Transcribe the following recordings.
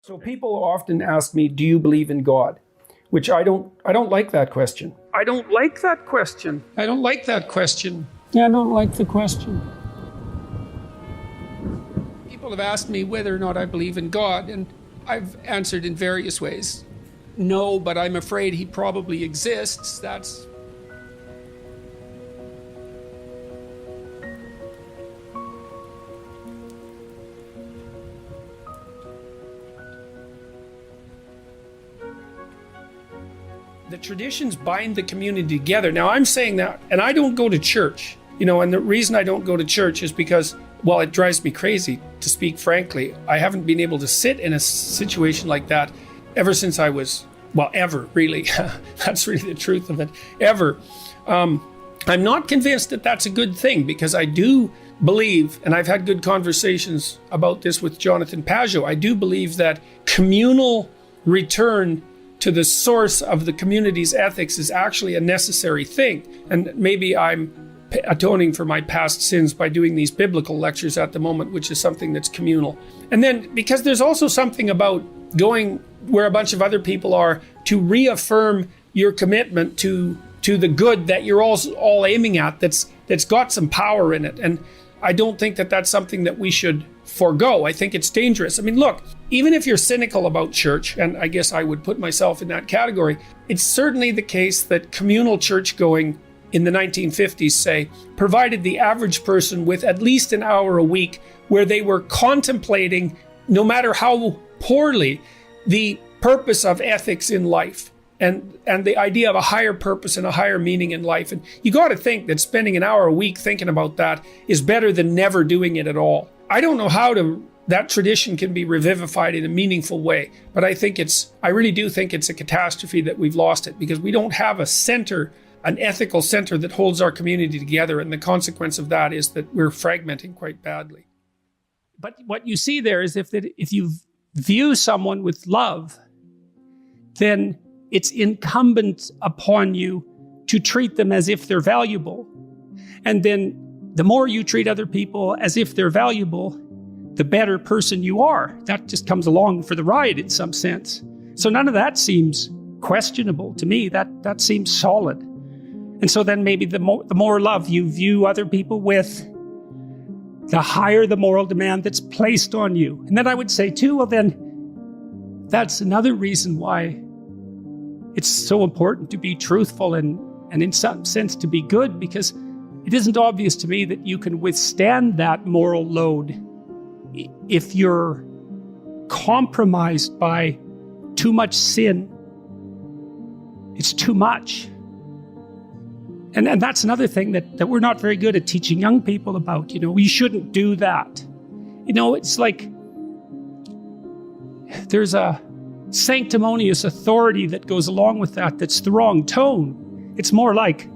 So people often ask me, do you believe in God? Which I don't like that question. I don't like that question. I don't like that question. Yeah, I don't like the question. People have asked me whether or not I believe in God, and I've answered in various ways. No, but I'm afraid he probably exists. That's... The traditions bind the community together. Now, I'm saying that, and I don't go to church, and the reason I don't go to church is because, well, it drives me crazy, to speak frankly. I haven't been able to sit in a situation like that ever since I was, well, ever, really. That's really the truth of it, ever. I'm not convinced that that's a good thing, because I do believe, and I've had good conversations about this with Jonathan Pageau, I do believe that communal return to the source of the community's ethics is actually a necessary thing. And maybe I'm atoning for my past sins by doing these biblical lectures at the moment, which is something that's communal. And then, because there's also something about going where a bunch of other people are to reaffirm your commitment to the good that you're all aiming at, that's got some power in it. And I don't think that that's something that we should forego. I think it's dangerous. I mean, look, even if you're cynical about church, and I guess I would put myself in that category, it's certainly the case that communal church going in the 1950s, say, provided the average person with at least an hour a week where they were contemplating, no matter how poorly, the purpose of ethics in life and the idea of a higher purpose and a higher meaning in life. And you got to think that spending an hour a week thinking about that is better than never doing it at all. I don't know how that tradition can be revivified in a meaningful way, but I really do think it's a catastrophe that we've lost it, because we don't have a center, an ethical center that holds our community together. And the consequence of that is that we're fragmenting quite badly. But what you see there is if you view someone with love, then it's incumbent upon you to treat them as if they're valuable. And then the more you treat other people as if they're valuable, the better person you are. That just comes along for the ride in some sense. So none of that seems questionable to me. That seems solid. And so then maybe the more love you view other people with, the higher the moral demand that's placed on you. And then I would say too, well then, that's another reason why it's so important to be truthful and in some sense to be good, because it isn't obvious to me that you can withstand that moral load if you're compromised by too much sin. It's too much. And that's another thing that we're not very good at teaching young people about. We shouldn't do that. It's like there's a sanctimonious authority that goes along with that that's the wrong tone. It's more like,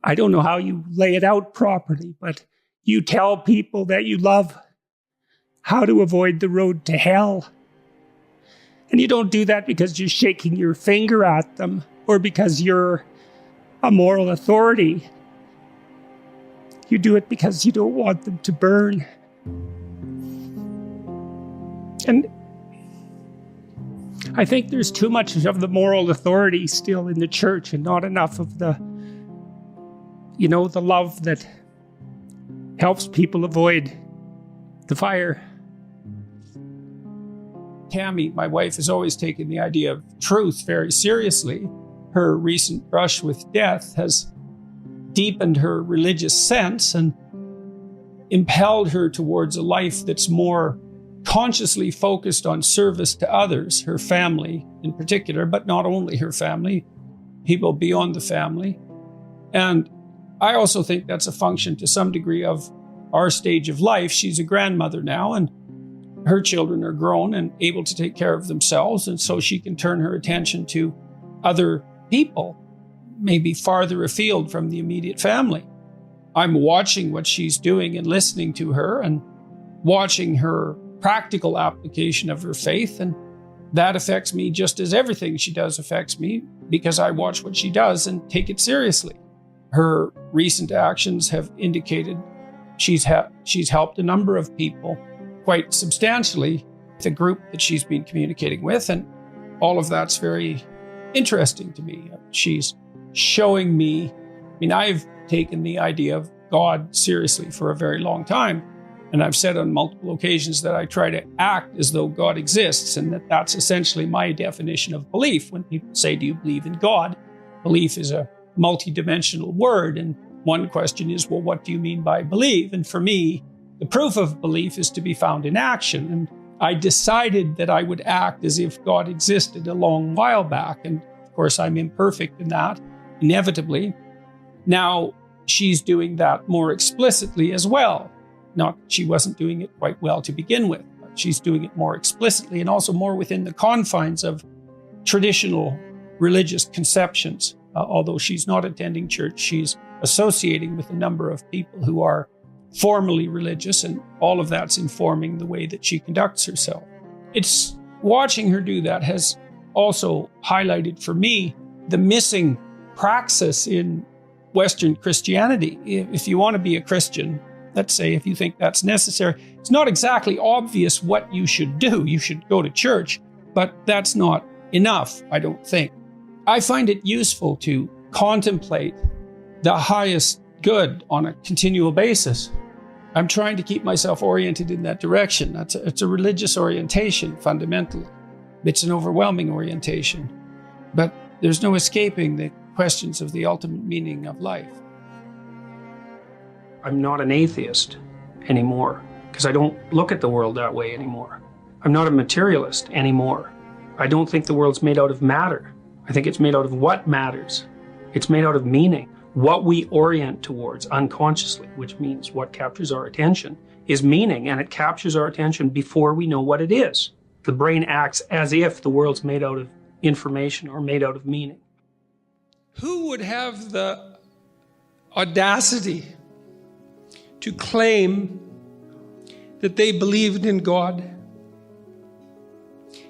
I don't know how you lay it out properly, but you tell people that you love how to avoid the road to hell. And you don't do that because you're shaking your finger at them or because you're a moral authority. You do it because you don't want them to burn. And I think there's too much of the moral authority still in the church and not enough of the love that helps people avoid the fire. Tammy, my wife, has always taken the idea of truth very seriously. Her recent brush with death has deepened her religious sense and impelled her towards a life that's more consciously focused on service to others, her family in particular, but not only her family, people beyond the family. And I also think that's a function to some degree of our stage of life. She's a grandmother now, and her children are grown and able to take care of themselves, and so she can turn her attention to other people, maybe farther afield from the immediate family. I'm watching what she's doing and listening to her and watching her practical application of her faith, and that affects me just as everything she does affects me, because I watch what she does and take it seriously. her recent actions have indicated she's helped a number of people quite substantially, the group that she's been communicating with, and all of that's very interesting to me. She's showing me, I've taken the idea of God seriously for a very long time, and I've said on multiple occasions that I try to act as though God exists, and that's essentially my definition of belief. When people say, do you believe in God? Belief is a multidimensional word, and one question is, well, what do you mean by believe? And for me, the proof of belief is to be found in action. And I decided that I would act as if God existed a long while back. And of course, I'm imperfect in that, inevitably. Now, she's doing that more explicitly as well. Not that she wasn't doing it quite well to begin with, but she's doing it more explicitly and also more within the confines of traditional religious conceptions. Although she's not attending church, she's associating with a number of people who are formally religious, and all of that's informing the way that she conducts herself. It's watching her do that has also highlighted for me the missing praxis in Western Christianity. If you want to be a Christian, let's say, if you think that's necessary, it's not exactly obvious what you should do. You should go to church, but that's not enough, I don't think. I find it useful to contemplate the highest good on a continual basis. I'm trying to keep myself oriented in that direction. It's a religious orientation, fundamentally. It's an overwhelming orientation. But there's no escaping the questions of the ultimate meaning of life. I'm not an atheist anymore, because I don't look at the world that way anymore. I'm not a materialist anymore. I don't think the world's made out of matter. I think it's made out of what matters. It's made out of meaning. What we orient towards unconsciously, which means what captures our attention, is meaning, and it captures our attention before we know what it is. The brain acts as if the world's made out of information or made out of meaning. Who would have the audacity to claim that they believed in God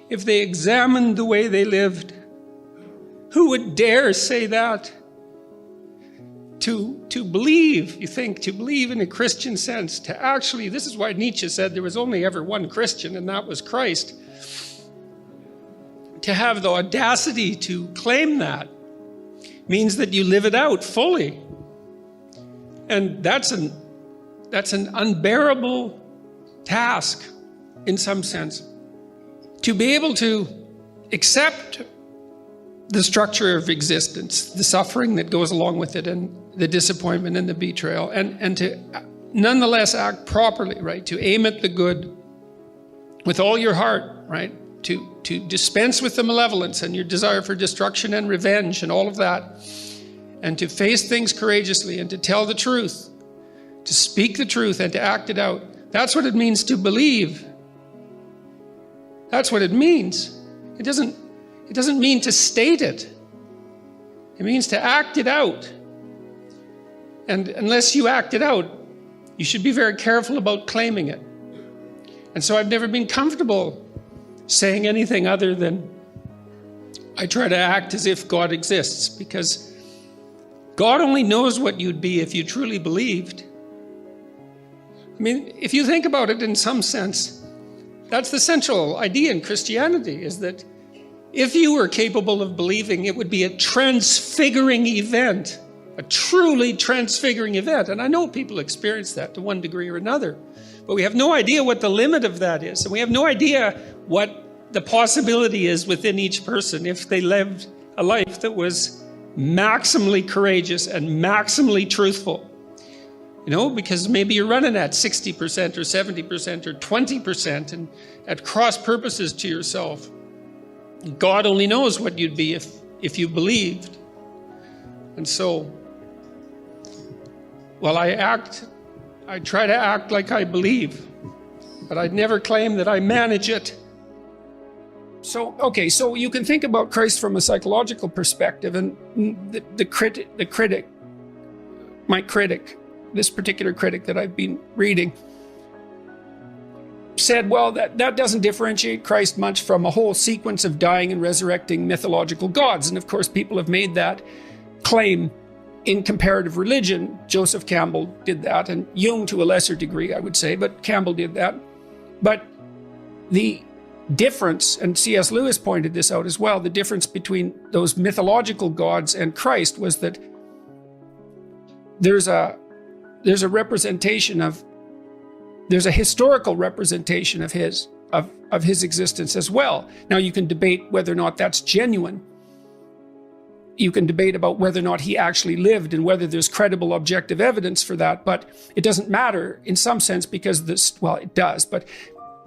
if they examined the way they lived? Who would dare say that? To believe, you think, to believe in a Christian sense, to actually, this is why Nietzsche said there was only ever one Christian, and that was Christ. To have the audacity to claim that means that you live it out fully. And that's an unbearable task, in some sense. To be able to accept the structure of existence, the suffering that goes along with it, and the disappointment and the betrayal, and to nonetheless act properly, right? To aim at the good with all your heart, right? To dispense with the malevolence and your desire for destruction and revenge and all of that, and to face things courageously and to tell the truth, to speak the truth and to act it out. That's what it means to believe. That's what it means. It doesn't mean to state it. It means to act it out. And unless you act it out, you should be very careful about claiming it. And so I've never been comfortable saying anything other than I try to act as if God exists, because God only knows what you'd be if you truly believed. If you think about it in some sense, that's the central idea in Christianity, is that if you were capable of believing, it would be a transfiguring event, a truly transfiguring event. And I know people experience that to one degree or another, but we have no idea what the limit of that is. And we have no idea what the possibility is within each person if they lived a life that was maximally courageous and maximally truthful. Because maybe you're running at 60% or 70% or 20% and at cross purposes to yourself. God only knows what you'd be if you believed. And so, I try to act like I believe, but I'd never claim that I manage it. So you can think about Christ from a psychological perspective, and the critic, my critic, this particular critic that I've been reading, said, well, that doesn't differentiate Christ much from a whole sequence of dying and resurrecting mythological gods. And of course, people have made that claim in comparative religion, Joseph Campbell did that, and Jung to a lesser degree, I would say, but Campbell did that. But the difference, and C.S. Lewis pointed this out as well, the difference between those mythological gods and Christ was that there's a representation of, there's a historical representation of his existence as well. Now you can debate whether or not that's genuine. You can debate about whether or not he actually lived and whether there's credible objective evidence for that, but it doesn't matter in some sense because this, well, it does, but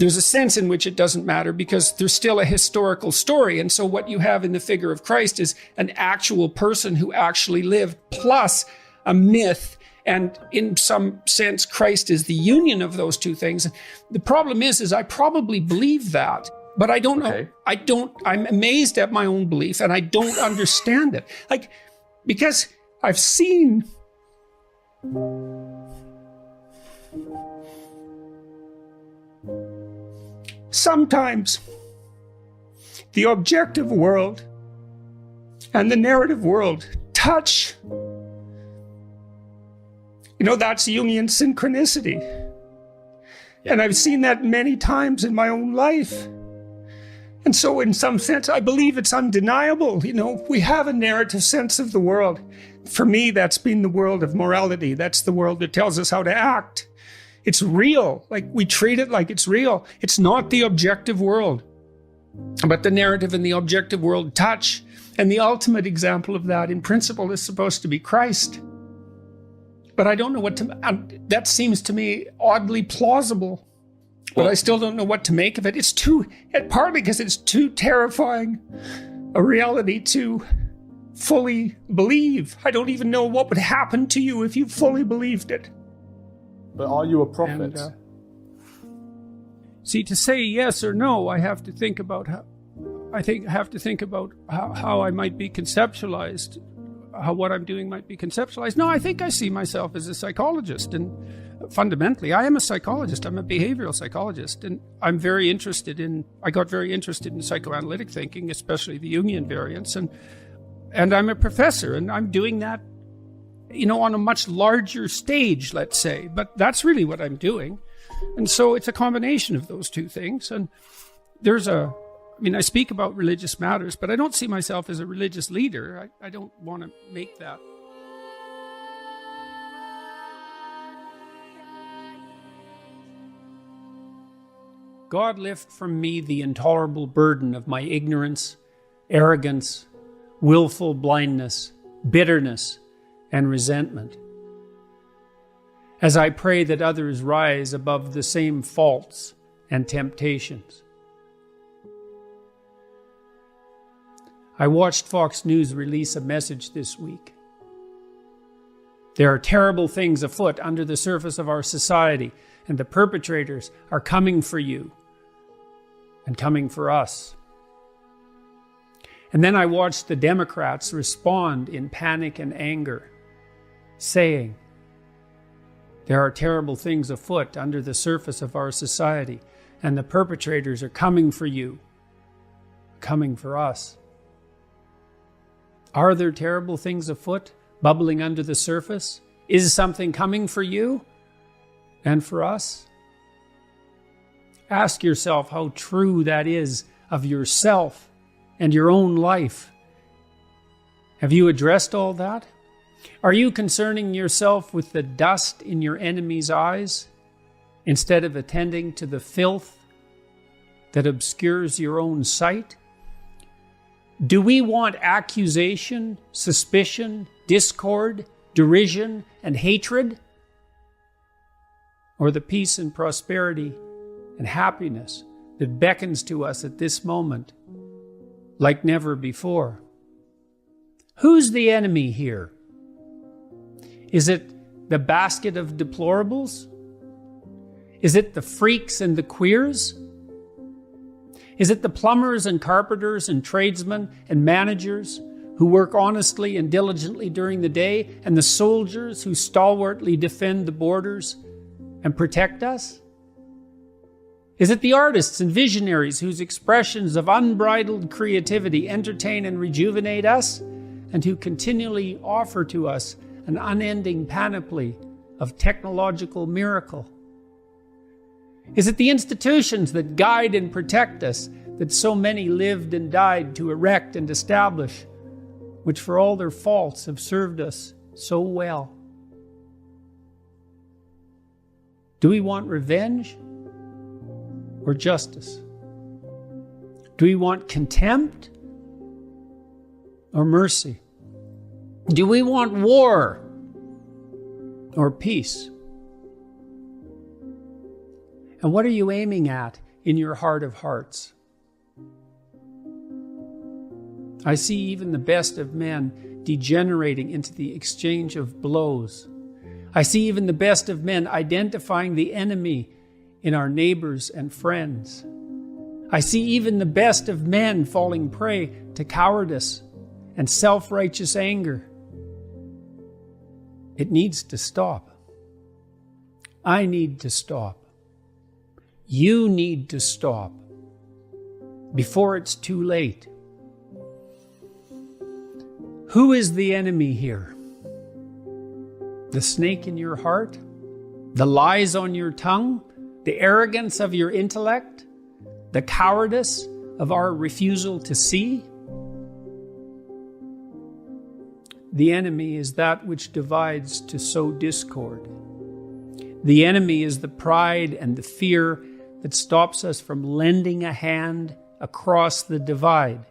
there's a sense in which it doesn't matter because there's still a historical story. And so what you have in the figure of Christ is an actual person who actually lived plus a myth. And in some sense, Christ is the union of those two things. The problem is I probably believe that, but I don't know. I'm amazed at my own belief and I don't understand it. Like, because I've seen sometimes the objective world and the narrative world touch. You know, that's Jungian synchronicity. Yeah. And I've seen that many times in my own life. And so in some sense, I believe it's undeniable. You know, we have a narrative sense of the world. For me, that's been the world of morality. That's the world that tells us how to act. It's real. Like, we treat it like it's real. It's not the objective world. But the narrative and the objective world touch. And the ultimate example of that, in principle, is supposed to be Christ. But I don't know what to, that seems to me oddly plausible. But I still don't know what to make of it. It's partly because it's too terrifying a reality to fully believe. I don't even know what would happen to you if you fully believed it. But are you a prophet? See, to say yes or no, I have to think about how I might be conceptualized, how what I'm doing might be conceptualized. No, I think I see myself as a psychologist, and fundamentally, I am a psychologist. I'm a behavioral psychologist, and I got very interested in psychoanalytic thinking, especially the Jungian variants, and I'm a professor, and I'm doing that, you know, on a much larger stage, let's say, but that's really what I'm doing. And so it's a combination of those two things. And I speak about religious matters, but I don't see myself as a religious leader. I don't want to make that. God, lift from me the intolerable burden of my ignorance, arrogance, willful blindness, bitterness, and resentment. As I pray that others rise above the same faults and temptations. I watched Fox News release a message this week. There are terrible things afoot under the surface of our society, and the perpetrators are coming for you and coming for us. And then I watched the Democrats respond in panic and anger, saying, there are terrible things afoot under the surface of our society, and the perpetrators are coming for you, coming for us. Are there terrible things afoot, bubbling under the surface? Is something coming for you and for us? Ask yourself how true that is of yourself and your own life. Have you addressed all that? Are you concerning yourself with the dust in your enemy's eyes instead of attending to the filth that obscures your own sight? Do we want accusation, suspicion, discord, derision, and hatred? Or the peace and prosperity and happiness that beckons to us at this moment like never before? Who's the enemy here? Is it the basket of deplorables? Is it the freaks and the queers? Is it the plumbers and carpenters and tradesmen and managers who work honestly and diligently during the day, and the soldiers who stalwartly defend the borders and protect us? Is it the artists and visionaries whose expressions of unbridled creativity entertain and rejuvenate us, and who continually offer to us an unending panoply of technological miracle? Is it the institutions that guide and protect us, that so many lived and died to erect and establish, which for all their faults have served us so well? Do we want revenge or justice? Do we want contempt or mercy? Do we want war or peace? And what are you aiming at in your heart of hearts? I see even the best of men degenerating into the exchange of blows. I see even the best of men identifying the enemy in our neighbors and friends. I see even the best of men falling prey to cowardice and self-righteous anger. It needs to stop. I need to stop. You need to stop before it's too late. Who is the enemy here? The snake in your heart? The lies on your tongue? The arrogance of your intellect? The cowardice of our refusal to see? The enemy is that which divides to sow discord. The enemy is the pride and the fear that stops us from lending a hand across the divide.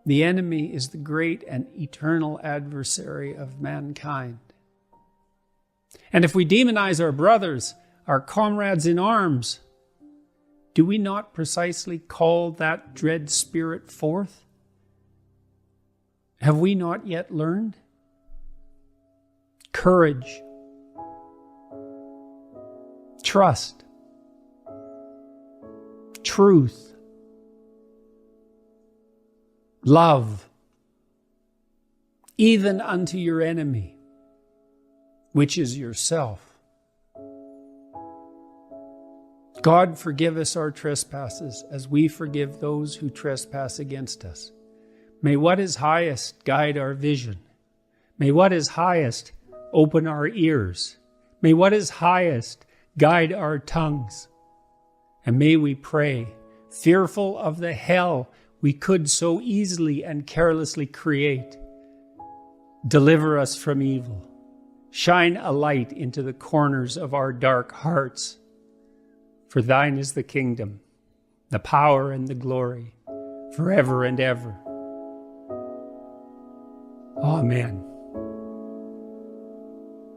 The enemy is the great and eternal adversary of mankind. And if we demonize our brothers, our comrades in arms, do we not precisely call that dread spirit forth? Have we not yet learned? Courage, trust, truth, love, even unto your enemy, which is yourself. God, forgive us our trespasses as we forgive those who trespass against us. May what is highest guide our vision. May what is highest open our ears. May what is highest guide our tongues. And may we pray, fearful of the hell we could so easily and carelessly create, deliver us from evil. Shine a light into the corners of our dark hearts. For thine is the kingdom, the power and the glory, forever and ever. Amen.